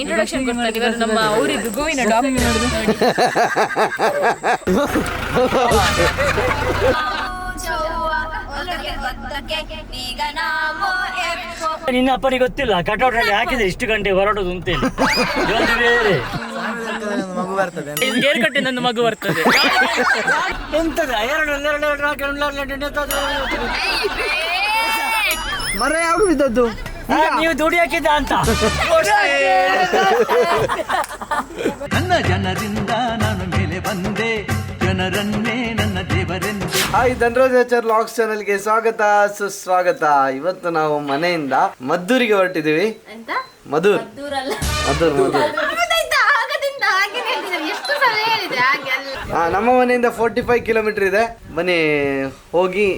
Introduction ಕೊಡ್ತಾರೆ. ಇವರು ನಮ್ಮ ಊರಿದ್ದು ಗೋವಿನ ಡಾಕ್ಟರ್. ನಿನ್ನ ಅಪ್ಪನಿಗೆ ಗೊತ್ತಿಲ್ಲ ಕಟೌಟ್ ಅಲ್ಲಿ ಹಾಕಿದ್ರೆ ಇಷ್ಟು ಗಂಟೆ ಹೊರಡೋದು ಅಂತೇಳಿ. ಇದೊಂದು ಬೇರೆ ಗೇರ್ ಕಟ್ಟಿ ನನ್ನ ಮಗು ಬರ್ತದೆ. ಎಂತದ ಮರ ಯಾವ ಬಿದ್ದದ್ದು ನೀವು ದುಡಿ ಹಾಕಿದ್ದ ಅಂತ. ನನ್ನ ಜನರಿಂದ ನಾನು ಮೇಲೆ ಬಂದೆ, ಜನರನ್ನೇ ನನ್ನ ದೇವರೆಂದೆ. ಹಾಯ್, ಧನರಾಜಾಚಾರ್ ಲಾಗ್ಸ್ ಚಾನಲ್ಗೆ ಸ್ವಾಗತ ಸುಸ್ವಾಗತ. ಇವತ್ತು ನಾವು ಮನೆಯಿಂದ ಮದ್ದೂರಿಗೆ ಹೊರಟಿದ್ದೀವಿ. ಮದ್ದೂರ್ ನಮ್ಮ ಮನೆಯಿಂದ 45 ಕಿಲೋಮೀಟರ್ ಇದೆ. ಬನ್ನಿ ಹೋಗಿ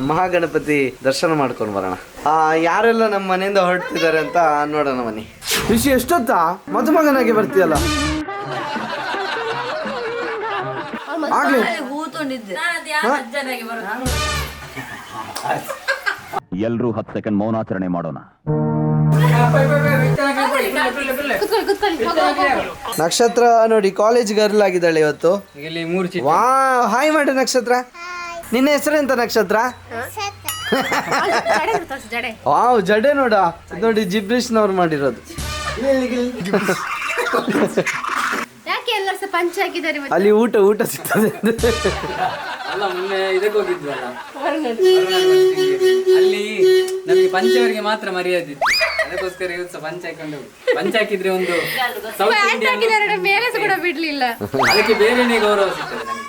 ಮಹಾಗಣಪತಿ ದರ್ಶನ ಮಾಡ್ಕೊಂಡು ಬರೋಣ. ಯಾರೆಲ್ಲ ನಮ್ಮ ಮನೆಯಿಂದ ಹೊರಡ್ತಿದ್ದಾರೆ ಅಂತ ನೋಡೋಣ ಬನ್ನಿ. ಖುಷಿ ಎಷ್ಟೊತ್ತಾ ಮದುಮಗನಾಗಿ ಬರ್ತೀಯಲ್ಲ? ಆಗ್ಲಿ ಎಲ್ರೂ 10 ಸೆಕೆಂಡ್ ಮೌನಾಚರಣೆ ಮಾಡೋಣ. ನಕ್ಷತ್ರ ನೋಡಿ ಕಾಲೇಜ್ ಗರ್ಲ್ ಆಗಿದ್ದಾಳೆ ಇವತ್ತು. ವಾ, ಹಾಯ್ ಮಾಡಿ ನಕ್ಷತ್ರ. ನಿನ್ನ ಹೆಸರು ಎಂತ ನಕ್ಷತ್ರ? ವಾವ್, ಜಡೆ ನೋಡ ನೋಡಿ, ಜಿಬ್ರಿಷ್ನವ್ರು ಮಾಡಿರೋದು. ಅಲ್ಲಿ ಊಟ ಸಿಗ್ತದೆ. ಅಲ್ಲ, ಮೊನ್ನೆ ಇದಕ್ಕೆ ಹೋಗಿದ್ವಲ್ಲ, ಅಲ್ಲಿ ನಮಗೆ ಪಂಚವರಿಗೆ ಮಾತ್ರ ಮರ್ಯಾದೆ, ಅದಕ್ಕೋಸ್ಕರ ಇವತ್ತು ಪಂಚ ಹಾಕೊಂಡು ಪಂಚ ಹಾಕಿದ್ರೆ ಒಂದು ಬಿಡ್ಲಿಲ್ಲ, ಅದಕ್ಕೆ ಬೇರೆನೇ ಗೌರವ ಸಿಗ್ತದೆ ನಮಗೆ.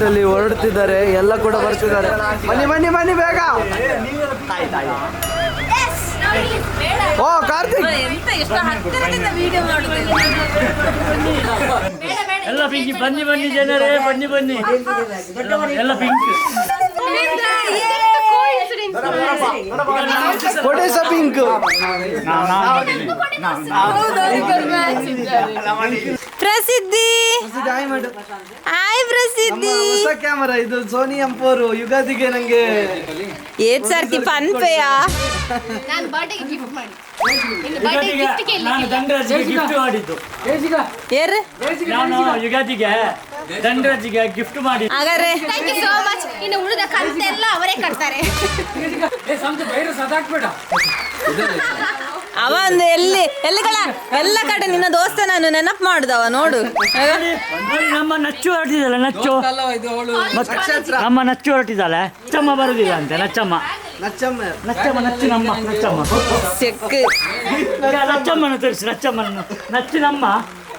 ಅಲ್ಲಿ ಹೊರಡ್ತಿದ್ದಾರೆ, ಎಲ್ಲ ಕೂಡ ಬರ್ತಿದ್ದಾರೆ. ಬನ್ನಿ ಬೇಗ. ಓ ಕಾರ್ತಿಕ್, ಎಲ್ಲ ಪಿಂಕಿ, ಬನ್ನಿ ಜನರೇ, ಬನ್ನಿ ಎಲ್ಲ ಪಿಂಕ್. ಕೊಡೆಸ ಪಿಂಕ್. ಪ್ರಸಿದ್ಧಿ. ಹಾಯ್ ಪ್ರಸಿದ್ಧಿ. ಹೊಸ ಕ್ಯಾಮರಾ ಇದು, ಸೋನಿ M4. ಯುಗಾದಿಗೆ ನಂಗೆ ಏತ್ ಸರ್ತಿ ಪನ್ಪೆಯಾ? ನಾನು ದಂಡರಾಜಿಗೆ ಗಿಫ್ಟ್ ಮಾಡಿದ್ದು. ನಾನು ಯುಗಾದಿಗೆ ದಂಡರಾಜಿಗೆ ಗಿಫ್ಟ್ ಮಾಡಿ. ಹಾಗಾದ್ರೆ ಇನ್ನು ಉಳಿದ ಕಂತೆಲ್ಲ ಅವರೇ ಕಟ್ತಾರೆ. ಅವ ಒಂದು ಎಲ್ಲ ಕಡೆ ನಿನ್ನ ದೋಸ್ತ ನಾನು ನೆನಪು ಮಾಡುದವ ನೋಡು. ನಮ್ಮ ನಚ್ಚು ಹೊರಟಿದ್ದಾಳೆ, ನಮ್ಮ ನಚ್ಚು ಹೊರಟಿದ್ದಾಳೆ. ನಚ್ಚಮ್ಮ ಬರುದಿಲ್ಲ ಅಂತೆ. ನಚ್ಚಮ್ಮ ಚೆಕ್ ನಚ್ಚಮ್ಮನ ತೋರಿಸಿ.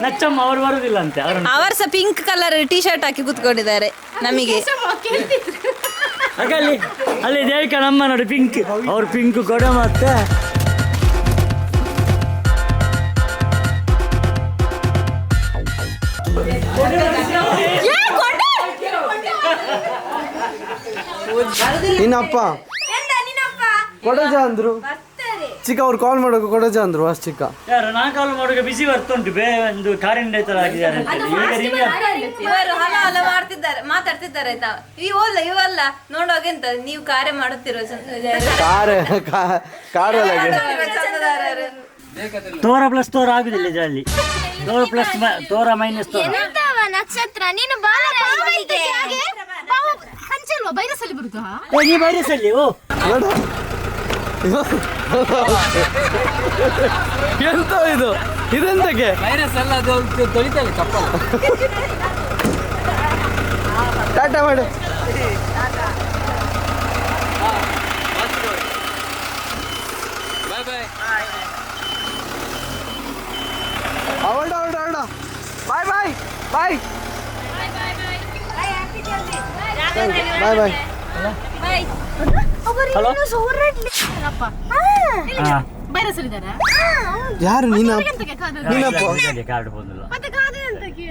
ನಚ್ಚಮ್ಮ ಅವರು ಬರುದಿಲ್ಲ ಅಂತೆ. ಅವರು ಸಹ ಪಿಂಕ್ ಕಲರ್ ಟೀ ಶರ್ಟ್ ಹಾಕಿ ಕೂತ್ಕೊಂಡಿದ್ದಾರೆ. ನಮಗೆ ಅಲ್ಲಿ ದೇವಿಕ ನಮ್ಮ ನೋಡಿ ಪಿಂಕ್, ಅವ್ರು ಪಿಂಕ್ ಕೊಡೆ. ಮತ್ತೆ ನಿನ್ನಪ್ಪ ಕೊಡಜ ಅಂದ್ರು. ಚಿಕ್ಕ ಅವ್ರು ಕಾಲ್ ಮಾಡೋಕೆ ಕೊಡಜ ಅಂದ್ರು. ಅಷ್ಟು ಚಿಕ್ಕ ಯಾರು ನಾ ಕಾಲ್ ಮಾಡೋಕೆ ಬಿಸಿ ಬರ್ತುಂಟು. ಒಂದು ಕಾರಿನ ತರ ಆಗಿದ್ದಾರೆ. ಮಾತಾಡ್ತಿದ್ದಾರೆ ಆಯ್ತಾ. ಇವಲ್ಲ ನೋಡುವಾಗ ಎಂತ ನೀವು ಕಾರ್ಯ ಮಾಡುತ್ತಿರೋ ತೋರ ಪ್ಲಸ್ ತೋರ ಆಗುದಿಲ್ಲ ಇದರಲ್ಲಿ. ತೋರ ಪ್ಲಸ್ ತೋರ ಮೈನಸ್ ತೋರ. ನಕ್ಷತ್ರ ನೀನು ಬೈರಸಲ್ಲಿ ಬರುತ್ತಾ? ನೀ ಬೈರಸಲ್ಲಿ. ಓ ಎಂತ ಇದು, ಇದೆಂತಕ್ಕೆ? ವೈರಸ್ ಎಲ್ಲ ಅದು ತೊಳಿತೇವೆ ಚಪ್ಪಲ್. ಟಾಟಾ ಮಾಡು. ಅವಡ ಬಾಯ್ ಬಾಯ್ ಬಾಯ್ ಯಾರು?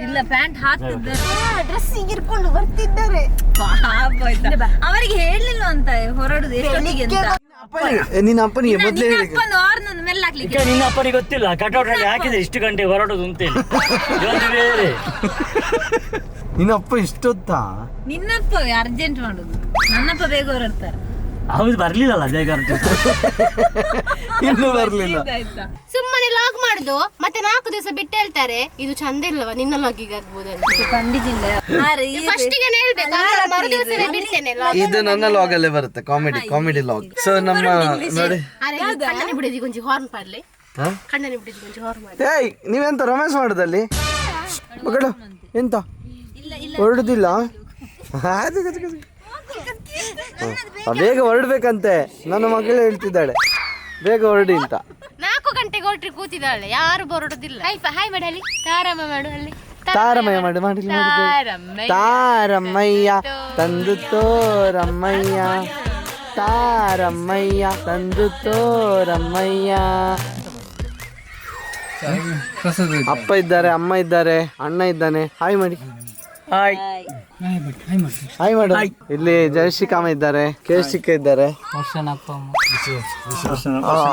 ಇಲ್ಲ, ಪ್ಯಾಂಟ್ ಹಾಕ್ತಿದ್ದಾರೆ, ಡ್ರೆಸ್ ಇರ್ಕೊಂಡು ಬರ್ತಿದ್ದಾರೆ. ಅವರಿಗೆ ಹೇಳಲಿಲ್ಲ ಅಂತ ಹೊರಡುದು ಎಷ್ಟೊತ್ತಿಗೆ ಅಂತ. ನಿನ್ನ ಅಪ್ಪನಿಗೆ ಮೊದಲೇ ನಿನ್ನ ಅಪ್ಪನಿಗೆ ಗೊತ್ತಿಲ್ಲ ಕಟೌಟ್ ಅಲ್ಲಿ ಹಾಕಿದ್ರೆ ಇಷ್ಟು ಗಂಟೆ ಹೊರಡೋದು ಅಂತೇಳಿ. ಇದೊಂದು ಬೇರೆ. ನಿನ್ನ ಅಪ್ಪ ಇಷ್ಟೊತ್ತಾ? ನಿನ್ನಪ್ಪ ಅರ್ಜೆಂಟ್ ಮಾಡುದು, ನನ್ನಪ್ಪ ಬೇಗ ಹೊರಡ್ತಾರೆ. ಹೌದು, ಬರ್ಲಿಲ್ಲಲ್ಲ ಬೇಗ. ಇನ್ನೂ ಬರ್ಲಿಲ್ಲ. ಸುಮ್ಮನೆ ಲಾಗ್ ಮಾಡುದು ಮತ್ತೆ 4 ದಿವಸ ಬಿಟ್ಟು ಹೇಳ್ತಾರೆ ಇದು ಚಂದ ಇಲ್ಲವ ನಿನ್ನ ಲಾಗಿಗೆ ಆಗ್ಬೋದಂತ. ಫಸ್ಟ್ ಗೆ ಹೇಳ್ಬೇಕು ಮರು ದಿವಸನೇ ಬಿಡ್ತೇನೆ ಇದು ನನ್ನ ಲಾಗ್ ಅಲ್ಲೇ ಬರುತ್ತೆ, ಕಾಮಿಡಿ ಲಾಗ್. ಸೊ ನಮ್ಮ ನೋಡಿ ಕಣ್ಣನೆ ಬಿಡಿದಿ ಕೊಂಚ ಹಾರ್ನ್ ಪಾಡ್ಲೆ ಕಣ್ಣನೆ ಬಿಡಿದಿ ಕೊಂಚ ಹಾರ್ನ್ ಮಾಡಿ. ಏಯ್ ನೀವೆಂತ ರೊಮ್ಯಾನ್ಸ್ ಮಾಡುದಲ್ಲಿ ಮಗಳು ಎಂತ ಹೊರಡುದಿಲ್ಲ? ಬೇಗ ಹೊರಡ್ಬೇಕಂತೆ ನನ್ನ ಮಗಳು ಹೇಳ್ತಿದ್ದಾಳೆ, ಬೇಗ ಹೊರಡಿ ಅಂತ. 4 ಗಂಟೆಗೆ ಹೊರಟ್ರಿ ಕೂತಿದ್ದಾಳೆ, ಯಾರು ಬರೋದಿಲ್ಲ. ಹಾಯ್ ಮಾಡಿ ಅಲ್ಲಿ ತಾರಮ್ಮ ಮಾಡು ಅಲ್ಲಿ ತಾರಮಯ್ಯ ತಾರಮ್ಮಯ್ಯ ತಂದು ತೋರಮ್ಮಯ್ಯ, ತಾರಮ್ಮಯ್ಯ ತಂದು ತೋರಮ್ಮಯ್ಯ. ಅಪ್ಪ ಇದ್ದಾರೆ, ಅಮ್ಮ ಇದ್ದಾರೆ, ಅಣ್ಣ ಇದ್ದಾನೆ. ಹಾಯ್ ಮಾಡಿ. ಹಾಯ್ ಮಾಡು. ಇಲ್ಲಿ ಜಯಶ್ರೀಕಾಮ ಇದ್ದಾರೆ, ಕೇಶಿಕ ಇದ್ದಾರೆ.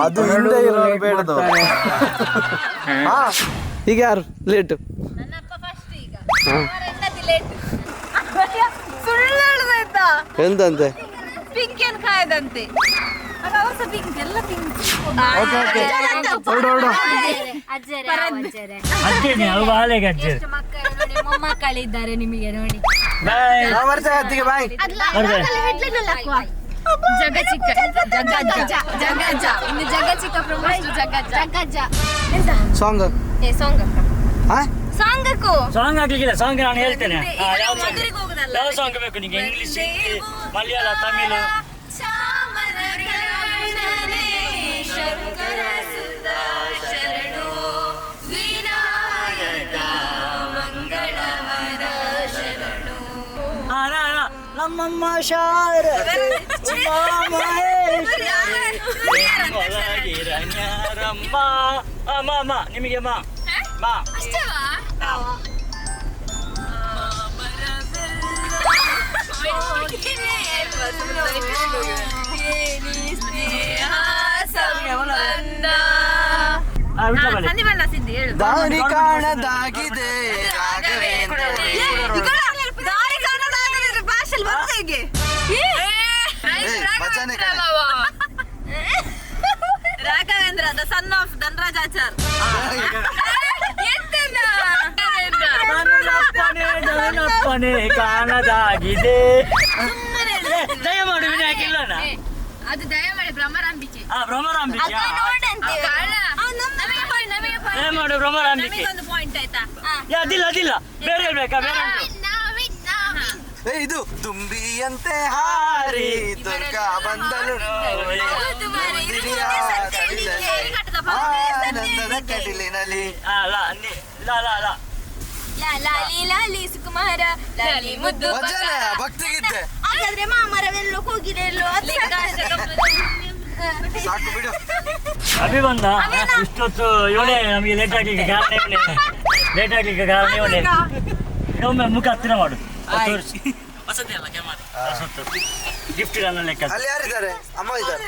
ಅದು ಹಿಂದೆ ಇರೋರು ಬೇಡದು. ಈಗ ಯಾರು ಲೇಟು? ಸುಳ್ಳು ಹೇಳ್ದಾಯ್ತಾ? ಎಂತಂತೆ? ಪಿಂಕ್ ಏನ್ ಕಾಯ್ದಂತೆ. ಪಿಂಕ್ ಎಲ್ಲ ಪಿಂಕ್. ಅಜ್ಜೇನೆ ಅವು ಬಾಳೆಗೆ ಅಜ್ಜೆ. ಮೊಮ್ಮಕ್ಕಳಿದ್ದಾರೆ ನಿಮಗೆ ನೋಡಿ. ಬಾಯ್. ಬಾಯ್. ಜಗ ಚಿಕ್ಕ ಜಗಜ್ಜ ಇನ್ನು ಜಗ ಚಿಕ್ಕ ಪ್ರಮೋಷನ್ ಜಗಜ್ಜ ಸಾಂಗ್ ಸಾಂಗ್ ಸಾಂಗಕ್ಕೂ ಸಾಂಗ್ ಹಾಕ್ಲಿಕ್ಕಿಲ್ಲ, ಸಾಂಗ್ ನಾನು ಹೇಳ್ತೇನೆ. ಯಾವ ಸಾಂಗ್? ಮದುವೆಗೆ ಹೋಗುದಲ್ಲ. ಯಾವ ಸಾಂಗ್ ಬೇಕು ನಿಮಗೆ? ಇಂಗ್ಲಿಷ್, ಮಲಯಾಳ, ತಮಿಳು? ನಮ್ಮಮ್ಮ ಶಾರದೆ ಅಮ್ಮ ನಿಮಗೆ ಮಾ ಮಾ ದಾರಿ ಕಾಣದಾಗಿದೆ Raghavendra. Raghavendra the son of Dhanrajachar. ನನ್ನಪ್ಪನೇ ಕಾಣದಾಗಿದೆ. ದಯಮಾಡು ವಿನಾಯಕ ಇಲ್ಲನ? ಅದು ದಯಮಾಡಿ ಭ್ರಮರಾಂಬಿಕೆ. ಭ್ರಮರಾಂಬಿಕೆ. ದಯಮಾಡು ಭ್ರಮರಾಂಬಿಕೆ. ಪಾಯಿಂಟ್ ಆಯ್ತಾ? ಅದಿಲ್ಲ ಬೇರೆ ಹೇಳ್ಬೇಕಾ? ಬೇರೆ ಉಂಟು. ಇದು ತುಂಬಿಯಂತೆ ಹಾರಿ ದುರ್ಗಾ ಬಂದಳು ಆನಂದದ ಕಡಿಲಿನಲ್ಲಿ. ಲಾಲಿ ಸುಕುಮಾರ ಲಾಲಿ ಮುದ್ದು ವಚನ ಭಕ್ತಿಗೀತೆ. ಹಾಗಾದ್ರೆ ಮಾಮರವೆಲ್ಲೋ ಹೋಗಿರೆಲ್ಲೋ ಸಾಕು ಬಿಡು. ಅಭಿಬಂಧ ಇಷ್ಟೊತ್ತು ಇವನೇ ನಮಗೆ ಲೇಟ್ ಆಗ್ಲಿಕ್ಕೆ ಕಾರಣ ಇವನೇ. ಒಮ್ಮೆ ಮುಖ ಹತ್ತಿರ ಮಾಡು, ತೋರಿಸಿ. ವಸತಿ ಅಲ್ಲ ಗಿಫ್ಟ್ ಲೆಕ್ಕ. ಅಲ್ಲಿ ಯಾರಿದ್ದಾರೆ? ಅಮ್ಮ ಇದ್ದಾರೆ.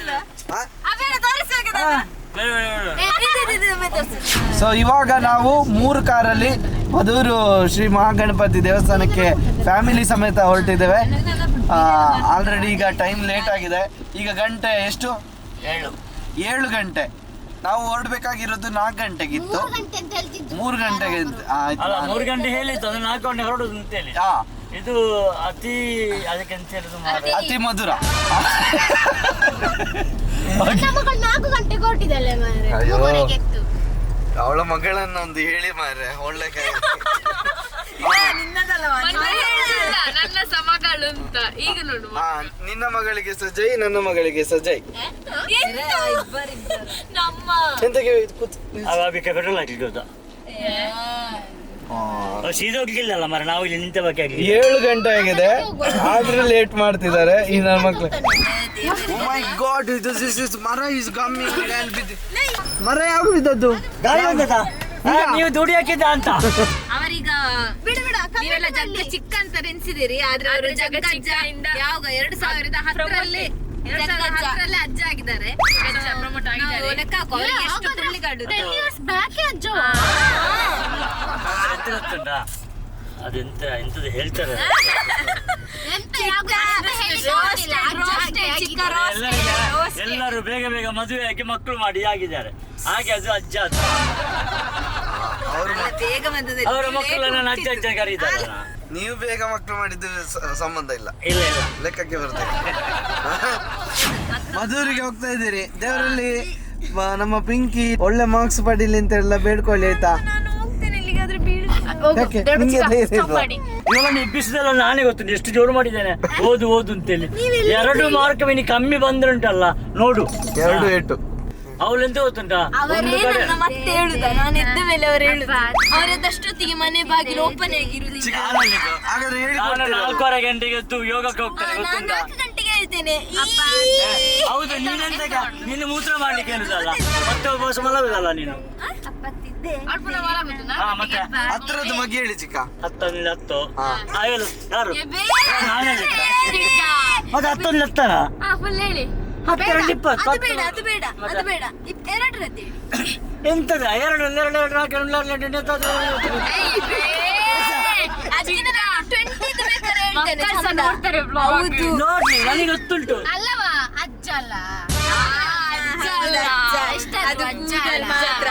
ಸೊ ಇವಾಗ ನಾವು 3 ಕಾರಲ್ಲಿ ಮಧೂರು ಶ್ರೀ ಮಹಾಗಣಪತಿ ದೇವಸ್ಥಾನಕ್ಕೆ ಫ್ಯಾಮಿಲಿ ಸಮೇತ ಹೊರಟಿದ್ದೇವೆ. ಆಲ್ರೆಡಿ ಈಗ ಟೈಮ್ ಲೇಟ್ ಆಗಿದೆ. ಈಗ ಗಂಟೆ ಎಷ್ಟು? 7 ಗಂಟೆ. ನಾವು ಹೊರಡ್ಬೇಕಾಗಿರೋದು 4 ಗಂಟೆಗಿತ್ತು, 3 ಗಂಟೆಗೆ ಆಯ್ತು. 3 ಗಂಟೆ ಹೇಳಿತ್ತು, ಅದು 4 ಗಂಟೆ ಹೊರಡುದು ಅಂತೇಳಿ. ಇದು ಅತಿ ಅದಕ್ಕೆ ಅಂತ ಹೇಳಿದ್ರು ಅತಿ ಮಧುರ. 4 ಗಂಟೆಗೆ ಹೊರಟಿದ್ದಲ್ಲ ಮಾರ್ರೆ. ಅವಳ ಮಗಳನ್ನ ಒಂದು ಹೇಳಿ ಮಾರ್ರೆ, ಒಳ್ಳೆ ನನ್ನ ಸಮಗಳು ಅಂತ ಈಗ ನೋಡು. ನಿನ್ನ ಮಗಳಿಗೆ ಸಜೈ, ನನ್ನ ಮಗಳಿಗೆ ಸಜೈ. ನಮ್ಮ ಎಂತಕ್ಕೆ ಪೆಟ್ರೋಲ್ ಹಾಕ್ಲಿಕ್ಕೆ ಹೋದ? ಸೀದಾ ಹೋಗ್ಲಿಕ್ಕಿಲ್ಲ ಮರ, ನಾವು ಇಲ್ಲಿ ನಿಂತ ಬಗ್ಗೆ 7 ಗಂಟೆ ಆಗಿದೆ, ಆದ್ರೆ ಲೇಟ್ ಮಾಡ್ತಿದ್ದಾರೆ ಈ ನನ್ನ ಮಕ್ಳು. ಮರ ಯಾವಾಗ ಬಿದ್ದದ್ದು? ನೀವು ದುಡಿ ಹಾಕಿದ್ದ ಅಂತ ಅವರೀಗ ನೀವೆಲ್ಲ ಜಗ್ಗ ಚಿಕ್ಕ ಅಂತ ಎನ್ಸಿದಿರಿ, ಆದ್ರೆ ಅವರು ಜಗ್ಗಜ್ಜ ಯಾವಾಗ 2010ರಲ್ಲಿ ಅಜ್ಜ ಆಗಿದ್ದಾರೆ. ಲೆಕ್ಕ ಹಾಕೋ ಅವ್ರಿಗೆ ಎಷ್ಟು ತುಳ್ಳಿಗಾಡು. ಅದೆಂತ ಎಂತದ್ದು ಹೇಳ್ತಾರೆ. ಎಲ್ಲ ಎಲ್ಲರೂ ಬೇಗ ಬೇಗ ಮದುವೆ ಆಗಿ ಮಕ್ಕಳು ಮಾಡಿ ಆಗಿದ್ದಾರೆ. ಹಾಗೆ ಅದು ಅಜ್ಜ ಅದು. ಬೇಗ ಬಂದದ್ದು ಅವರ ಮಕ್ಕಳನ್ನ ನಾನು ಅಜ್ಜ ಅಜ್ಜ ಕರೀತಾರಲ್ಲ. ನೀವು ಬೇಗ ಮಕ್ಕಳು ಮಾಡಿದ್ದು ಸಂಬಂಧ ಇಲ್ಲ, ಇಲ್ಲ ಇಲ್ಲ ಲೆಕ್ಕಕ್ಕೆ ಬರ್ತದೆ. ಮಧುರಿಗೆ ಹೋಗ್ತಾ ಇದ್ದೀರಿ. ದೇವರಲ್ಲಿ ನಮ್ಮ ಪಿಂಕಿ ಒಳ್ಳೆ ಮಾರ್ಕ್ಸ್ ಪಡೀಲಿ ಅಂತ ಎಲ್ಲ ಬೇಡ್ಕೊಳ್ಳಿ ಆಯ್ತಾ? ನಾನು ಹೋಗ್ತೇನೆ ಎಲ್ಲಿಗಾದ್ರೂ ಬೀಳು. ಯಾಕೆ ನಿಮ್ಗೆ ಧೈರ್ಯ ಇಲ್ವಾ? ಇವಳನ್ನು ಎಬ್ಬಿಸಿದಲ್ಲ ನಾನೇ ಗೊತ್ತು ಎಷ್ಟು ಜೋರು ಮಾಡಿದ್ದೇನೆ. ಓದು ಓದು ಅಂತೇಳಿ 2 ಮಾರ್ಕ್ ಮಿನಿ ಕಮ್ಮಿ ಬಂದ್ರುಂಟಲ್ಲ ನೋಡು. 2 ಏಟು. ಅವಳೆಂತ ಗೊತ್ತುಂಟಾ, ಒಂದು ಕಡೆ ಮತ್ತೆ ಹೇಳುದ ನಾನು ಎದ್ದ ಮೇಲೆ ಅವ್ರು ಹೇಳುದ ಅವರದಷ್ಟೊತ್ತಿಗೆ ಮನೆ ಬಾಗಿಲು ಓಪನ್ ಆಗಿರುವುದಿಲ್ಲ. ಹಾಗಾದ್ರೆ ಹೇಳಿ ನಾನು 4:30 ಗಂಟೆಗೆ ಎದ್ದು ಯೋಗಕ್ಕೆ ಹೋಗ್ತೇನೆ ನಾನು ಗೊತ್ತುಂಟಾ? 4 ಗಂಟೆಗೆ ಹೇಳ್ತೇನೆ. ಹೌದು, ನೀನೆಂತ ನೀನು ಮೂತ್ರ ಮಾಡ್ಲಿಕ್ಕೆ ಹೇಳುದಲ್ಲ, ಮತ್ತೆ ಒಬ್ಬ ಮಲಗುದಲ್ಲ ನೀನು. ಹಾ, ಮತ್ತೆ ಹತ್ತಿರದ್ದು ಬಗ್ಗೆ ಹೇಳಿ ಚಿಕ್ಕ. 10 ಯಾರು ನಾನೇ ಮತ್ತೆ 10 ಹತ್ತಾನ ಹೇಳಿ 10 20 ಅದು ಬೇಡ ಅದು ಬೇಡ ಅದು ಬೇಡ 2 ರದ್ದಿ. ಎಂತದ 2 2 4 ಹೌದು ನೋಡ್ರಿ ನನಗೆ ಗೊತ್ತುಂಟು. ಅಲ್ಲವಾ ಅಜ್ಜ ಅಲ್ಲ ಅದು ಮಾತ್ರ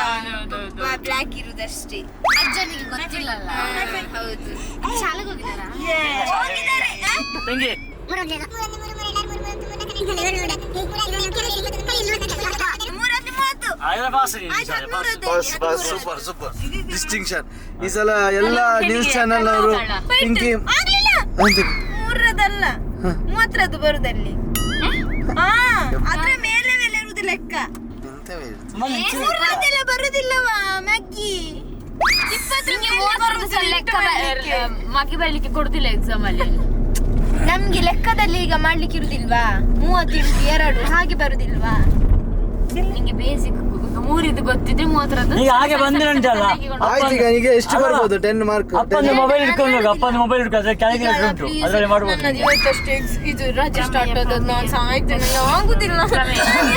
ಬ್ಲಾಕ್ ಇರುದಷ್ಟೇ. ಅಜ್ಜನಿಗೆ ಗೊತ್ತಿಲ್ಲಲ್ಲ. ಹೌದು ಶಾಲೆಗೆ ಹೋಗಿದ್ದಾರಾ? ತಂಗಿ ಸೂಪರ್ ಸೂಪರ್ ಡಿಸ್ಟಿಂಕ್ಷನ್. ಈ ಸಲ ಎಲ್ಲ ನ್ಯೂಸ್ ಚಾನೆಲ್ ಅವರು ಪಿಂಕಿ ಮೂರದಲ್ಲ 30 ಬರುದಲ್ಲಿ. ಅದ್ರ ಮೇಲೆ ಮೇಲೆ ಇರುವುದು ಲೆಕ್ಕ. ಮೂರದೆಲ್ಲ ಬರುದಿಲ್ಲವಾ ಮ್ಯಾಗಿ? 20 ಲೆಕ್ಕ ಮಗಿ ಬರ್ಲಿಕ್ಕೆ ಕೊಡುದಿಲ್ಲ ಎಕ್ಸಾಮ್ ಅಲ್ಲಿ. ನಮ್ಗೆ ಲೆಕ್ಕದಲ್ಲಿ ಈಗ ಮಾಡ್ಲಿಕ್ಕೆ ಇರುದಿಲ್ವಾ? 30 2 ಹಾಗೆ ಬರುದಿಲ್ವಾ? ನಿಂಗೆ ಬೇಸಿಕ್ 3 ಗೊತ್ತಿದ್ರೆ 30 ಈಗ ಹಾಗೆ ಬಂದ್ರೆ ಉಂಟಲ್ಲ. ಆಯ್ತು, ಈಗ ಎಷ್ಟು ಬರ್ಬೋದು? 10 ಮಾರ್ಕ್. ಅಪ್ಪನ ಮೊಬೈಲ್ ಇಟ್ಕೊಂಡು ಹೋಗು. ಅಪ್ಪನ ಮೊಬೈಲ್ ಇಟ್ಕೊಂಡು ಕ್ಯಾಲ್ಕುಲೇಟರ್ ಉಂಟು, ಅದರಲ್ಲಿ ಮಾಡ್ಬೋದು. ಇವತ್ತಷ್ಟು ಇದು ರಜೆ ಸ್ಟಾರ್ಟ್ ಆದದ್ದು ನಾನು ಸಾಯ್ತೇನೆ, ಆಗುದಿಲ್ಲ.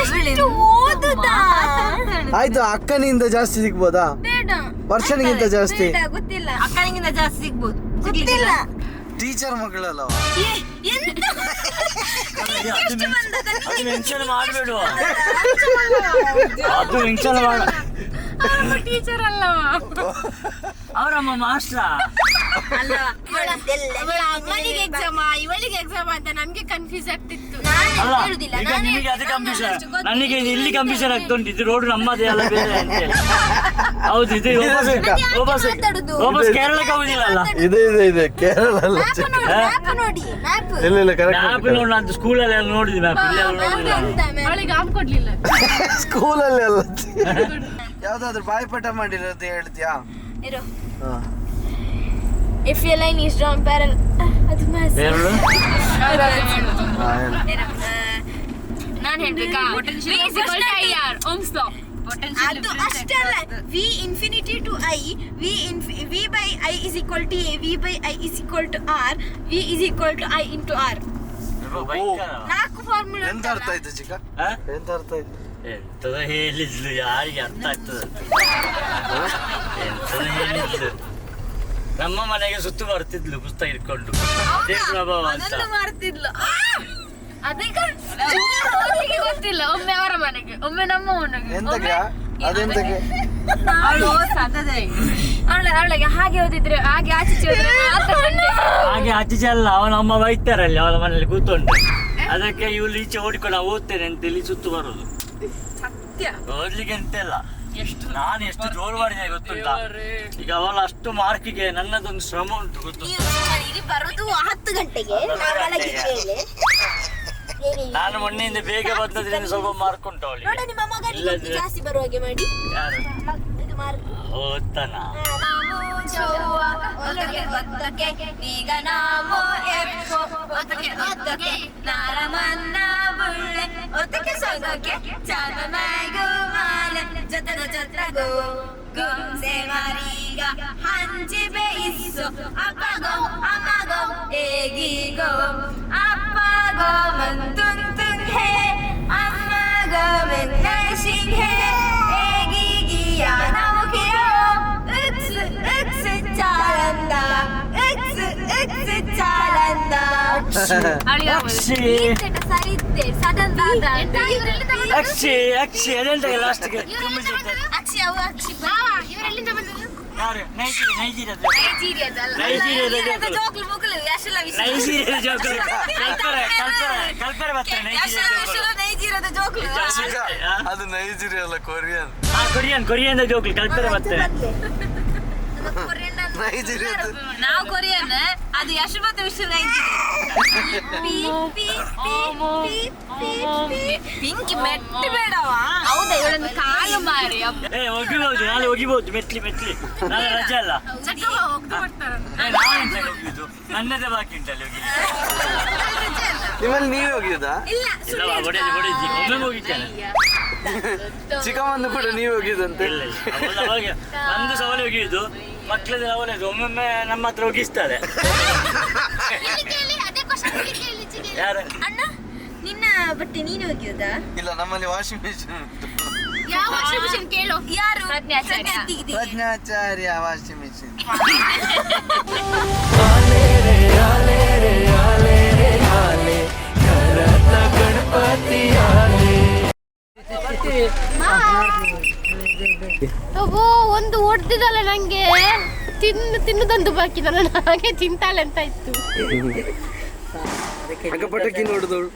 ಎಷ್ಟು ಓದುದಾ? ಆಯ್ತು, ಅಕ್ಕನಿಂದ ಜಾಸ್ತಿ ಸಿಗ್ಬೋದಾ? ಬೇಡ, ವರ್ಷನಿಗಿಂತ ಜಾಸ್ತಿ ಬೇಡ, ಗೊತ್ತಿಲ್ಲ. ಅಕ್ಕನಿಗಿಂತ ಜಾಸ್ತಿ ಸಿಗ್ಬೋದು, ಗೊತ್ತಿಲ್ಲ. ಟೀಚರ್ ಮಗಳಲ್ಲವ. ಅದು ಮೆನ್ಷನ್ ಮಾಡ್ಬೇಡುವ, ಅದು ಮೆನ್ಷನ್ ಮಾಡ. ಟೀಚರ್ ಅಲ್ಲವಾ ಅವರಮ್ಮ ಮಾಸ್ಟ್ರ. ಅಮ್ಮನಿಗೆ ಎಕ್ಸಾಮ್ ಇವಳಿಗೆ ಎಕ್ಸಾಮ್ ಅಂತ ನಮ್ಗೆ ಕನ್ಫ್ಯೂಸ್ ಆಗ್ತಿತ್ತು. ಅಲ್ಲ ಈಗ ನಿಮಗೆ ಅದು ಕಂಪ್ಯೂಷನ್, ನನಗೆ ಇಲ್ಲಿ ಕಂಪ್ಯೂಷನ್ ಆಗ್ತುಂಟು. ಇದು ರೋಡ್ ನಮ್ಮದೇ ಅಲ್ಲ ಬೇರೆ ಅಂತೇಳಿ. ಹೌದು, ಇದು ವಾಪಸ್ ಕೇರಳಕ್ಕೆ ಹೋಗುದಿಲ್ಲ ಅಲ್ಲ. ಇದೆ ಕೇರಳ ಅಲ್ಲ. ನೋಡಿ ಮ್ಯಾಪ್ ಇಲ್ಲ ಮ್ಯಾಪ್ ನೋಡಿ, ನಾನು ಸ್ಕೂಲಲ್ಲಿ ಎಲ್ಲ ನೋಡಿದ್ವಿ ಮ್ಯಾಪ್, ಇಲ್ಲಿ ಎಲ್ಲ ನೋಡಿಲ್ಲ. ಅವಳಿಗೆ ಆಮ್ ಕೊಡ್ಲಿಲ್ಲ. ಸ್ಕೂಲಲ್ಲಿ ಅಲ್ಲ. ಯಾವ್ದಾದ್ರು ಬಾಯ್ಪಾಠ ಮಾಡಿರೋದು ಹೇಳ್ತೀಯಾ? ಇರು. If your line is drawn parallel, ಅದು maths. ಬೇರೆ ನಾನು ಹೇಳ್ಬೇಕಾ? ಅದು ಅಷ್ಟೇ ಅಲ್ಲ. v infinity to I, v by I is equal to a, v by I is equal to r, v is equal to I into r. 4 formula. ಎಂತ ಅರ್ಥ ಆಯ್ತು ಚಿಕ್ಕ? ಎಂತ ಅರ್ಥ ಆಯ್ತು? ಎಂತದ ಹೇಳಿದ್ಲು, ಯಾರಿಗೆ ಅರ್ಥ ಆಗ್ತದೆ? ಎಂತದ ಹೇಳಿದ್ಲು? ನಮ್ಮ ಮನೆಗೆ ಸುತ್ತು ಬರ್ತಿದ್ಲು ಪುಸ್ತಕ ಇಟ್ಕೊಂಡು, ಪ್ರಭಾವ ಅಂತ. ಅದನ್ನು ಮಾಡ್ತಿದ್ಲು. ಅದಕ್ಕೆ ಗೊತ್ತಿಲ್ಲ. ಒಮ್ಮೆ ಅವರ ಮನೆಗೆ, ಒಮ್ಮೆ ನಮ್ಮ ಮನೆಗೆ. ಎಂತಕ್ಕೆ? ಅದೆಂತಕ್ಕೆ? ಅವಳಿಗೆ ಹಾಗೆ ಓದಿದ್ರೆ ಹಾಗೆ ಆಚೆ ಹಾಗೆ ಆಚೆ ಅಲ್ಲ, ಅವನ ಅಮ್ಮ ಬೈತಾರಲ್ಲಿ ಅವಳ ಮನೇಲಿ ಕೂತ್ಕೊಂಡು. ಅದಕ್ಕೆ ಇವಳು ಈಚೆ ಓಡಿಕೊಂಡು ನಾವು ಓದ್ತೇನೆ ಅಂತ ಇಲ್ಲಿ ಸುತ್ತು ಬರೋದು. ಓದ್ಲಿಕ್ಕೆ ಎಂತೆಲ್ಲ ನಾನು ಎಷ್ಟು ಜೋರು ಮಾಡಿದೆ ಗೊತ್ತುಂಟಾ? ಈಗ ಅವಳ ಅಷ್ಟು ಮಾರ್ಕಿಗೆ ನನ್ನದೊಂದು ಶ್ರಮ ಉಂಟು ಗೊತ್ತು. ಇಲ್ಲಿ ಬರೋದು 10 ಗಂಟೆಗೆ, ನಾನು ಮೊನ್ನೆಯಿಂದ ಬೇಗ ಬಂದದ್ರಿಂದ ಸ್ವಲ್ಪ ಮಾರ್ಕ್ ಉಂಟು ಅವಳಿಗೆ. ನೋಡಿ ನಿಮ್ಮ ಮಗನಿಗೆ ಜಾಸ್ತಿ ಬರುವ ಹಾಗೆ ಮಾಡಿ. ಯಾರು ಇದು ಮಾರ್ಕ್ ಓದ್ತಾನ? ಈಗ ನಾವು ಒತ್ತಕ್ಕೆ ಸೋದಕ್ಕೆ ಚಾನಮಾಗೋ ಮಾಲೆ ಜೊತೆಗ ಜೊತೆಗೋ ಗುಂಸೆ ಮಾರೀಗ ಹಂಚಿ ಬೇಯಿಸು ಅಪ್ಪಗೋ ಅಮ್ಮಗೋ ಏಗಿಗೋ ಅಪ್ಪಗೋ ಮಂತುಂತುಂಗ್ ಹೇ ಅಮ್ಮಗೋ ಮೆನ್ನಶಿಂಗ್ ಹೇ ಏಗಿಗಿಯ ನೌಕಿಯೋ ಉಕ್ಸ್ ಉಕ್ಸ್ ಚಾಲಂದ ಉಕ್ಸ್ ಉಕ್ಸ್ ಚಾಲಂದ. ಪಕ್ಷಿ ಸರಿ ಇದೆ ಸಡನ್ ಅಕ್ಷಿ ಅದೆಂತ ಲಾಸ್ಟ್ಗೆ ಅಕ್ಷಿ ಅವು ಅಕ್ಷಿ ಇವರೆಲ್ಲಿಂದ ಬಂದದ್ದು? ಯಾರು ನೈಜೀರಿಯಾದ ಜೋಕ್ಲು ಮುಗ್ಲು ಯಾಶಲ ವಿಷಯ ನೈಜೀರಿಯಾದ ಜೋಕುಲು ಕಲ್ಪರೆ ಬರ್ತಾರೆ ನೈಜೀರಿಯಾದ ಜೋಕ್ಲು ಅದು ನೈಜೀರಿಯಾ ಅಲ್ಲ, ಕೊರಿಯನ್. ಕೊರಿಯನ್ ಜೋಕುಲು ಕಲ್ಪರೆ ಬರ್ತಾರೆ. ನಾವು ಕೊರಿಯನ್, ಅದು ಯಶವಂತ ವಿಶ್ವ ಪಿಂಕಿ ಮೆಟ್ಟಿ ಬೇಡವಾ? ಹೌದಾ, ಇವಳೊಂದು ಕಾಲು ಮಾರಿ ಒಗಿಬಹುದು, ನಾಳೆ ಒಗಿಬಹುದು. ಮೆಟ್ಲಿ ನಾಳೆ ರಜೆ ಅಲ್ಲ. ನನ್ನದೇ ಬಾಕಿ ಉಂಟಲ್ಲಿ ಹೋಗಿ. ನಿಮ್ಮಲ್ಲಿ ನೀವೇ ಹೋಗಿದ್ದಾ? ಇಲ್ಲ ಹೊಡೆದಿ ಒಮ್ಮೆ ಹೋಗಿದ್ದೇನೆ. ಚಿಕ್ಕಮ್ಮನ್ನು ಕೂಡ ನೀವೇ ಹೋಗಿದ್ದಂತೆ? ಇಲ್ಲ ಅವಾಗ ನಂದು ಸವಾಲು ಹೋಗಿದ್ದು, ಮಕ್ಕಳದ್ದು ಅವಲೇ ಒಮ್ಮೊಮ್ಮೆ ನಮ್ಮ ಹತ್ರ ಹೋಗಿಸ್ತಾರೆ. ಯಾರು? ಅಣ್ಣ ನಿನ್ನ ಬಟ್ಟೆ ನೀನು ಒಗೆಯೋದಾ? ಇಲ್ಲ, ನಮ್ಮಲ್ಲಿ ವಾಷಿಂಗ್ ಮಿಷಿನ್ ಉಂಟು. ಯಾವ ವಾಷಿಂಗ್ ಮಿಷಿನ್ ಕೇಳು? ಯಾರು? ಪ್ರಜ್ಞಾಚಾರ್ಯ ವಾಷಿಂಗ್ ಮಿಷಿನ್. ಅಬ್ಬೋ, ಒಂದು ಹೊಡೆದಿದ್ದಲ್ಲ ನಂಗೆ. ತಿನ್ನುದಂದು ಬಾಕಿ, ನನ್ನ ಹಾಗೆ ತಿಂತಾಳೆ ಅಂತ ಇತ್ತು. ಪಟಾಕಿ ನೋಡಿದವಳು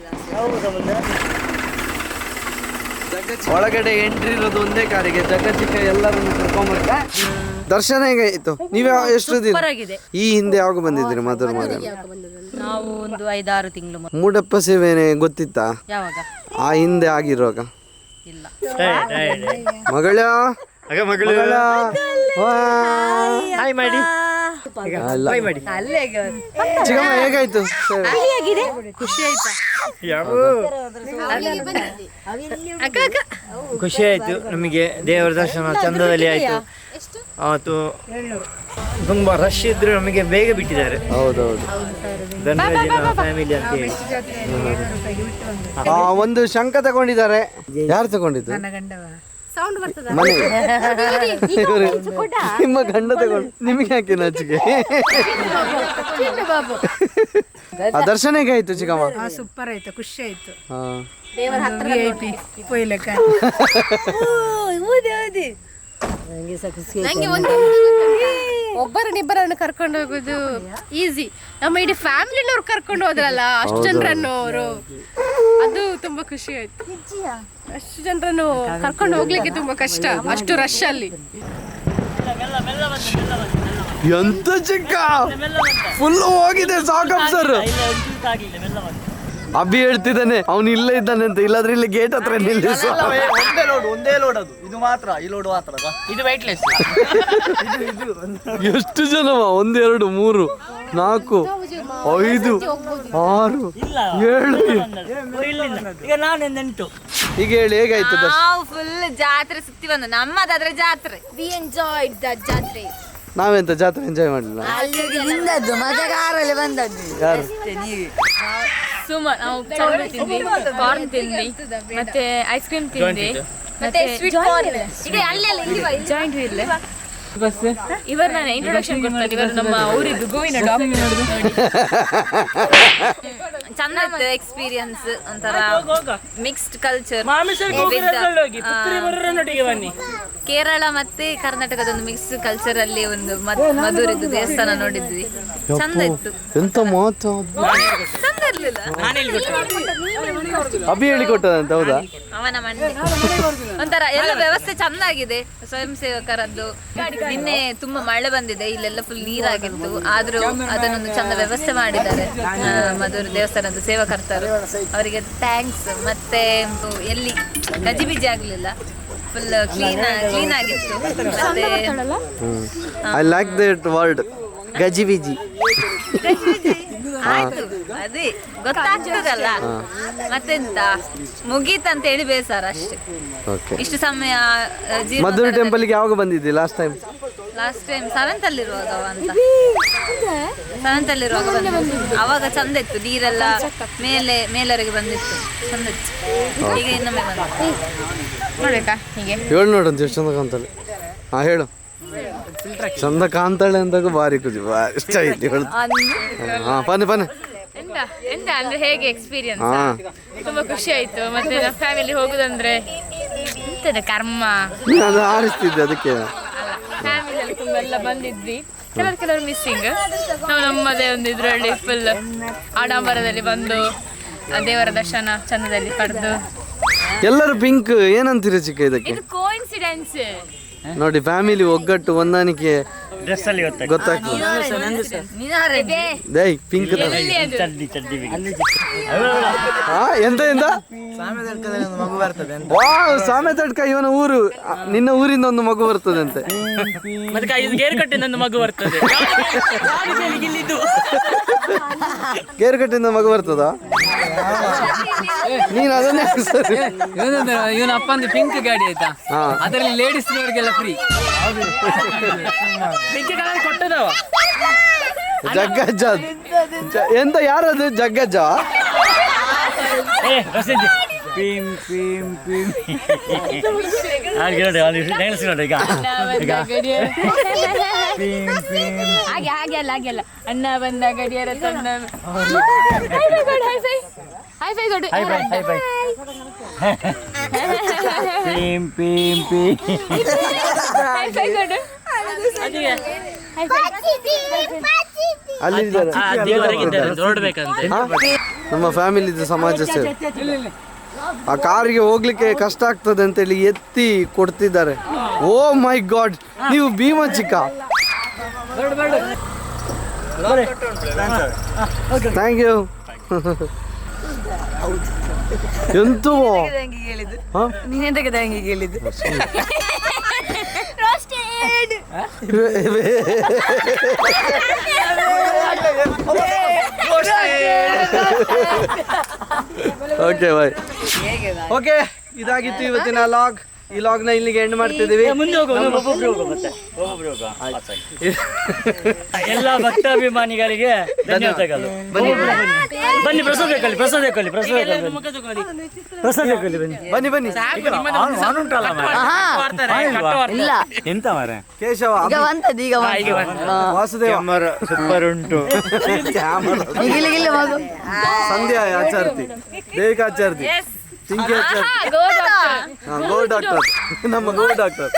ಒಳಗಡೆ ಎಂಟ್ರಿ ಇರೋದು ಒಂದೇ ಕಾರಿಗೆ. ಜಗಜಿಕ ಎಲ್ಲರನ್ನು ಕರ್ಕೊಂಡ್ಬರ್ತಾ. ದರ್ಶನ ಹೇಗಾಯ್ತು? ನೀವು ಎಷ್ಟು ದಿನ ಈ ಹಿಂದೆ ಯಾವಾಗ ಬಂದಿದ್ದೀರಿ ಮಧುರ ಮಗ? ನಾವು ಒಂದು 5-6 ತಿಂಗಳು. ಮೂಡಪ್ಪ ಸೇವೆನೆ ಗೊತ್ತಿತ್ತಾ? ಯಾವಾಗ? ಆ ಹಿಂದೆ ಆಗಿರುವಾಗ? ಇಲ್ಲ. ಮಗಳ ಹಾಯ್ ಮಾಡಿ ಚಿಕ್ಕಮ್ಮ ಹೇಗಾಯ್ತು? ಖುಷಿ ಆಯ್ತಾ? ಖುಷಿ ಆಯ್ತು ನಮಗೆ. ದೇವರ ದರ್ಶನ ಚಂದದಲ್ಲಿ ಆಯ್ತು. ಅವತ್ತು ತುಂಬಾ ರಶ್ ಇದ್ರು, ನಮಗೆ ಬೇಗ ಬಿಟ್ಟಿದ್ದಾರೆ. ಹೌದೌದು. ಫ್ಯಾಮಿಲಿ ಅಂತ ಹೇಳಿ ಒಂದು ಶಂಕ ತಗೊಂಡಿದ್ದಾರೆ. ಯಾರು ತಗೊಂಡಿದ್ದು? ಸೌಂಡ್ ಬರ್ತದ ಮನೆಗೆ ನಿಮ್ಮ ಗಂಡ ತಗೊಂಡು ನಿಮಗೆ ಯಾಕೆ ನಾಚಿಕೆ? ಆ ದರ್ಶನ ಹೇಗಾಯ್ತು ಚಿಕ್ಕಮ್ಮ? ಸೂಪರ್ ಆಯ್ತು, ಖುಷಿ ಆಯ್ತು. ದೇವರ ಹತ್ರ ನಂಗೆ ಒಂದು ಒಬ್ಬರನ್ನಿಬ್ಬರನ್ನು ಕರ್ಕೊಂಡು ಹೋಗೋದು ಈಸಿ. ನಮ್ಮ ಇಡೀ ಫ್ಯಾಮಿಲಿನವ್ರು ಕರ್ಕೊಂಡು ಹೋದ್ರಲ್ಲ, ಅಷ್ಟು ಜನರನ್ನು ಅವರು, ಅದು ತುಂಬಾ ಖುಷಿ ಆಯ್ತು. ಅಷ್ಟು ಜನರನ್ನು ಕರ್ಕೊಂಡು ಹೋಗ್ಲಿಕ್ಕೆ ತುಂಬಾ ಕಷ್ಟ, ಅಷ್ಟು ರಶ್ ಅಲ್ಲಿ. ಎಂತ ಚಿಕ್ಕ ಫುಲ್ ಹೋಗಿದೆ ಸಾಕಪ್ ಸರ್. ಅಭಿ ಹೇಳ್ತಿದ್ದಾನೆ ಅವನು ಇಲ್ಲೇ ಇದ್ದಾನೆ ಅಂತ. ಇಲ್ಲಾದ್ರೆ ಇಲ್ಲಿ ಗೇಟ್ ಹತ್ರ ನಿಲ್ಲಿಸು. ಒಂದೇ ಲೋಡ್ ಅದು, ಇದು ಮಾತ್ರ, ಈ ಲೋಡ್ ಮಾತ್ರ. ಇದು ವೈಟ್ಲೆಸ್. ಎಷ್ಟು ಜನವ? 1 2 3 4 5 6 7 ಈಗ ನಾನು ನೆಂಟು. ಈಗ ಹೇಳಿ ಹೇಗಾಯ್ತು ದರ್ಶನ? ನಾವು ಫುಲ್ ಜಾತ್ರೆ ಸುತ್ತಿ ಬಂದು, ನಮ್ಮದಾದ್ರೆ ಜಾತ್ರೆ. ವಿ ಎಂಜಾಯ್ಡ್ ದ ಜಾತ್ರೆ. ನಾವೆಂತ ಜಾತ್ರೆ ಎಂಜಾಯ್ ಮಾಡಲಿಲ್ಲ. ಬಂದದ್ದು ಮಜಗಾರಲ್ಲಿ ಬಂದದ್ದು. ಯಾರು? ಸುಮ್ಮ ನಾವು ಚೌಳಿ ತಿಂದ್ವಿ, ಕಾರ್ನ್ ತಿಂದ್ವಿ, ಮತ್ತೆ ಐಸ್ ಕ್ರೀಮ್ ತಿಂದ್ವಿ, ಮತ್ತೆ ಸ್ವೀಟ್ ಕಾರ್ನ್. ಈಗ ಅಲ್ಲೆಲ್ಲ ಇಲ್ಲಿ ಬಾ, ಇಲ್ಲಿ. Giant wheel bus. ಇವರು ನಾನು ಇಂಟ್ರೊಡಕ್ಷನ್ ಕೊಡ್ತಾರೆ. ಇವರು ನಮ್ಮ ಊರಿದ್ದು ಗೋವಿನ ಡಾಕ್ಟರ್. ಚಂದ ಇತ್ತು ಎಕ್ಸ್ಪೀರಿಯನ್ಸ್. ಒಂಥರ ಮಿಕ್ಸ್ಡ್ ಕಲ್ಚರ್. ಕೇರಳ ಮತ್ತೆ ಕರ್ನಾಟಕದ ಒಂದು ಮಿಕ್ಸ್ ಕಲ್ಚರ್ ಅಲ್ಲಿ ಒಂದು ಮಧುರದ್ದು ದೇವಸ್ಥಾನ ನೋಡಿದ್ವಿ. ಚಂದ ಇತ್ತು. ಎಂತ ಮಾತು ಚಂದ ಇರ್ಲಿಲ್ಲ? ಅಭಿ ಹೇಳಿಕೊಟ್ಟದಂತ. ಹೌದಾ? ಅವನ ಮಂಡೆ ಒಂಥರ ಎಲ್ಲ ವ್ಯವಸ್ಥೆ ಚಂದ ಆಗಿದೆ. ಸ್ವಯಂ ಸೇವಕರದ್ದು. ನಿನ್ನೆ ತುಂಬಾ ಮಳೆ ಬಂದಿದೆ, ಇಲ್ಲೆಲ್ಲ ಫುಲ್ ನೀರಾಗಿತ್ತು. ಆದ್ರೂ ಅದನ್ನೊಂದು ಚಂದ ವ್ಯವಸ್ಥೆ ಮಾಡಿದ್ದಾರೆ ಮಧುರ ದೇವಸ್ಥಾನದ ಸೇವಕರ್ತರು. ಅವರಿಗೆ ಥ್ಯಾಂಕ್ಸ್. ಮತ್ತೆ ಎಲ್ಲಿ ಗಜಿಬಿಜಿ ಆಗ್ಲಿಲ್ಲ, ಫುಲ್ ಕ್ಲೀನ್ ಆಗಿತ್ತು. ಮತ್ತೆ ಐ ಲೈಕ್ ದಟ್ ವರ್ಡ್, ಗಜಿಬಿಜಿ. ಆಯ್ತು, ಅದೇ ಗೊತ್ತಾಗ್ತದಲ್ಲ. ಮತ್ತೆಂತ ಮುಗೀತಂತ ಹೇಳಿ ಬೇಸರ ಅಷ್ಟೇ. ಇಷ್ಟು ಸಮಯ ಮಧುರ ಟೆಂಪಲ್ಗೆ ಯಾವಾಗ ಬಂದಿದ್ದಿ ಲಾಸ್ಟ್ ಟೈಮ್? 7th ಅಲ್ಲಿರುವಾಗ ಅಂತ. 7th ಅಲ್ಲಿರುವಾಗ ಬಂದಿದ್ದು. ಅವಾಗ ಚಂದ ಇತ್ತು, ನೀರೆಲ್ಲ ಮೇಲವರೆಗೆ ಬಂದಿತ್ತು, ಚಂದ ಇತ್ತು. ಈಗ ಇನ್ನೊಮ್ಮೆ ಬಂದ ನೋಡ್ಬೇಕಾ ಹೀಗೆ ಹೇಳು ನೋಡಂತ ಎಷ್ಟು ಚಂದ ಕಾಣ್ತಾಳೆ. ಹಾ ಹೇಳು. ಚಂದ ಕಾಣ್ತಾಳೆ ಅಂದಾಗ ಭಾರಿ ಖುಷಿ, ಭಾರಿ ಇಷ್ಟ ಆಯ್ತು ಹೇಳು. ಹಾ ಪನ್ನೆ ಎಂತ ಅಂದ್ರೆ ಹೇಗೆ ಎಕ್ಸ್ಪೀರಿಯನ್ಸ್? ಹಾ ತುಂಬಾ ಖುಷಿ ಆಯ್ತು. ಮತ್ತೆ ನಮ್ಮ ಫ್ಯಾಮಿಲಿ ಹೋಗುದಂದ್ರೆ ಎಂತದ ಕರ್ಮ. ಅದು ಆರಿಸ್ತಿದ್ದೆ ಅದಕ್ಕೆ. ಫ್ಯಾಮಿಲಿಯಲ್ಲಿ ತುಂಬ ಎಲ್ಲ ಬಂದಿದ್ವಿ. ಕೆಲವರು ಮಿಸ್ಸಿಂಗ್. ನಾವು ನಮ್ಮದೇ ಒಂದು ಇದರಲ್ಲಿ ಫುಲ್ ಆಡಂಬರದಲ್ಲಿ ಬಂದು ದೇವರ ದರ್ಶನ ಚಂದದಲ್ಲಿ ಪಡೆದು. ಎಲ್ಲರೂ ಪಿಂಕ್ ಏನಂತೀರ ಚಿಕ್ಕ ಇದಕ್ಕೆ? ಇದು ಕೋಇನ್ಸಿಡೆನ್ಸ್ ನೋಡಿ, ಫ್ಯಾಮಿಲಿ ಒಗ್ಗಟ್ಟು ಹೊಂದಾಣಿಕೆ ಡ್ರೆಸ್ ಅಲ್ಲಿ ಗೊತ್ತಾಗ್ತದೆ. ದೈ ಪಿಂಕ್ ಚಡ್ಡಿ ಚಡ್ಡಿ ಎಂತ ಎಂತ ಮಗು ಬರ್ತದೆ ವಾವ್, ಸಾಮೆತಡ್ಕ ಇವನ ಊರು. ನಿನ್ನ ಊರಿಂದ ಒಂದು ಮಗು ಬರ್ತದೆ ಅಂತೆ. ಮತ್ತೆ ಇದು ಗೇರ್ ಕಟ್ಟಿಂದ ಒಂದು ಮಗು ಬರ್ತದೆ. ಗೇರ್ ಕಟ್ಟಿಂದ ಮಗು ಬರ್ತದ? ನೀನು ಅದನ್ನೇ ಇವನ ಅಪ್ಪಂದು ಪಿಂಕ್ ಗಾಡಿ ಆಯ್ತಾ, ಹಾ. ಅದರಲ್ಲಿ ಲೇಡೀಸ್ ನೋಡ್ಗೆಲ್ಲ ಫ್ರೀ. ಕೊಟ್ಟದವ ಜಗ್ಗಜ್ಜ. ಎಂತ ಯಾರದು ಜಗ್ಗಜ್ಜ? ಪೀಮ್ ಪೀಮ್ ಪೀಮ್ ಹಾಗೆ ನೋಡಿ, ನೆನೆಸಿ ನೋಡಿ ಈಗ ಪೀಮ್ ಪೀಮ್ ಹಾಗೆ ಹಾಗೆ ಅಲ್ಲ ಹಾಗೆ ಅಲ್ಲ. ಅಣ್ಣ ಬಂದ ಗಡಿಯಾರ ತಂದ. ಹೈ ಫೈ ಕೊಡು. ಹೈ ಬೈ ಹೈ ಬೈ ಪೀಮ್ ಪೀಮ್ ಪೀಮ್ ಹೈ ಫೈ ಕೊಡು. Hi five. ಅಲ್ಲಿ ನೋಡ್ಬೇಕಂತೆ ನಮ್ಮ ಫ್ಯಾಮಿಲಿ ಸಮಾಜ ಸೇವೆ. ಆ ಕಾರಿಗೆ ಹೋಗ್ಲಿಕ್ಕೆ ಕಷ್ಟ ಆಗ್ತದೆ ಅಂತೇಳಿ ಎತ್ತಿ ಕೊಡ್ತಿದ್ದಾರೆ. ಓ ಮೈ ಗಾಡ್, ನೀವು ಭೀಮಾ ಚಿಕ್ಕ. Thank you. ಎಂತೂ ಓಕೆ ಬಾಯ್. ಓಕೆ, ಇದಾಗಿತ್ತು ಇವತ್ತಿನ ಲಾಗ್. ಈ ಲಾಗ್ ನ ಇಲ್ಲಿಗೆ ಎಂಡ್ ಮಾಡ್ತಿದ್ದೀವಿ. ಮುಂದೆ ಹೋಗುವ ಮತ್ತೆ ಎಲ್ಲ ಭಕ್ತಾಭಿಮಾನಿಗಳಿಗೆ ಧನ್ಯವಾದಗಳು. ಬನ್ನಿ ಪ್ರಸಾದ ಬೇಕಲ್ಲಿ, ಪ್ರಸಾದ ಬೇಕಲ್ಲಿ, ಪ್ರಸಾದ ಪ್ರಸಾದ ಬೇಕಲ್ಲಿ ಬನ್ನಿ ಬನ್ನಿ ಇಲ್ಲ ಎಂತ ಮಾರ ಕೇಶವ ವಾಸುದೇವ ಸೂಪರ್ ಉಂಟು. ಸಂಧ್ಯಾ ಆಚಾರ್ತಿ, ದೇವಿಕಾ ಆಚಾರ್ತಿ, ಚಿಂಕಿ ಆಚಾರ್ತಿ, ಗೋ ಡಾಕ್ಟರ್, ನಮ್ಮ ಗೋ ಡಾಕ್ಟರ್.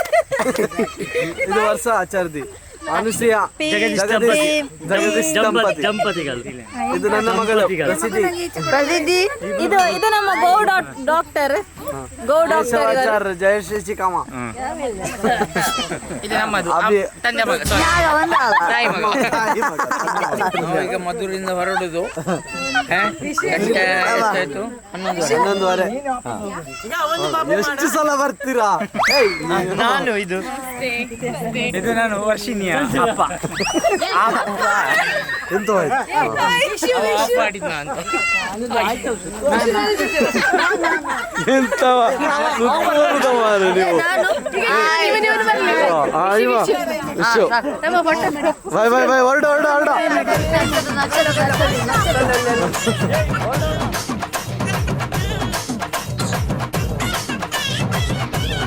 ಇದು ವರ್ಷ ಆಚಾರ್ತಿ, ಅನುಸೂಯ, ಜಗದೀಶ್ ದಂಪತಿಗಳು. ಇದು ನನ್ನ ಮಗಳು ಪ್ರಸಿದ್ಧಿ. ಇದು ನಮ್ಮ ಗೋ ಡಾಕ್ಟರ್ ಆಚಾರ್ಯ ಜಯಶ್ರೀ ಕಾಮ. ಇದು ನಮ್ಮದು ತಂದೆ ಮಗ. ಈಗ ಮಧುರಿಂದ ಹೊರಡುದು ಎಷ್ಟಾಯ್ತು? 11:30. ಎಷ್ಟು ಸಲ ಬರ್ತೀರಾ? ನಾನು ಇದು ನಾನು ವರ್ಷಿನಿಯ ಅಪ್ಪ. ಎಂತ ಎಂತವ ಮಾರು ನೀವು. ಬಾಯ್ ಬಾಯ್ ಬಾಯ್, ಹೊರಡು ಹೊರಡು ಹೊರಡು.